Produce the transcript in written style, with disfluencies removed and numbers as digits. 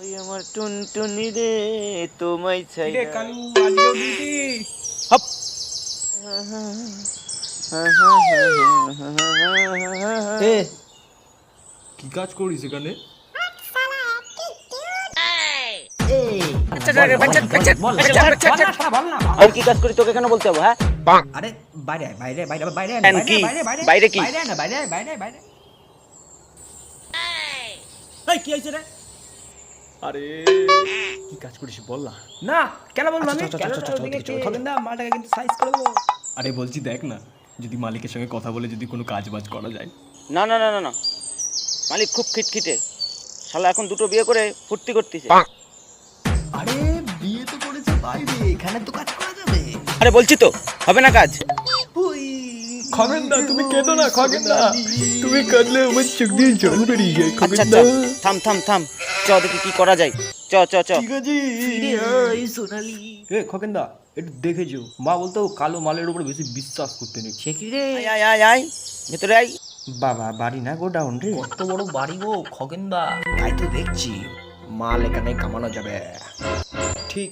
ওই আমার টুনটুনি রে তোমায় চাই রে কালু আজকেও ডিউটি। হপ এ কি কাজ করিস এখানে? আমি কি কাজ করি তোকে কেন বলতে হবে? হ্যাঁ আরে বাইরে আয়, বাইরে বাইরে বাইরে আয়, কেন বাইরে কি? বাইরে বাইরে বাইরে কি? বাইরে আয় না, বাইরে আয়, বাইরে আয়, বাইরে। এই কি হয়েছে রে? আরে কি কাজ করিস বল না। না কেন বলবো আমি? আচ্ছা, কেন আচ্ছা, আচ্ছা, ওদিকে চল, চল। খগেন দা মালটাকে কিন্তু সাইজ করে দেবো। আরে বলছি দেখ না, যদি মালিকের সঙ্গে কথা বলে যদি কোনো কাজ বাজ করা যায়। না না না না না, মালিক খুব খিটখিটে শালা, এখন দুটো বিয়ে করে ফুর্তি করতেছে। আরে বিয়ে তো করেছে বাইরে, এখানে তো কাজ করা যাবে। আরে বলছি তো হবে না কাজ। খগেন দা তুমি কেঁদো না, খগেন দা তুমি কাঁদলে আমার চোখ দিয়ে জল বেরিয়ে যায়। আচ্ছা খগেন আচ্ছা, দা থাম থাম থাম, চ দেখি কি করা যায়। চ চ চ। ঠিক আছে। এ খগেন দা একটু দেখেছো, মা বলতো কালো মালের উপর বেশি বিশ্বাস করতে নেই। সে কি রে? আয় আয় আয় আয়, ভেতরে আয়। বাবা বাড়ি না গোডাউন রে? কত বড় বাড়ি গো খগেনদা। তাই তো দেখছি, মাল এখানে কামানো যাবে। ঠিক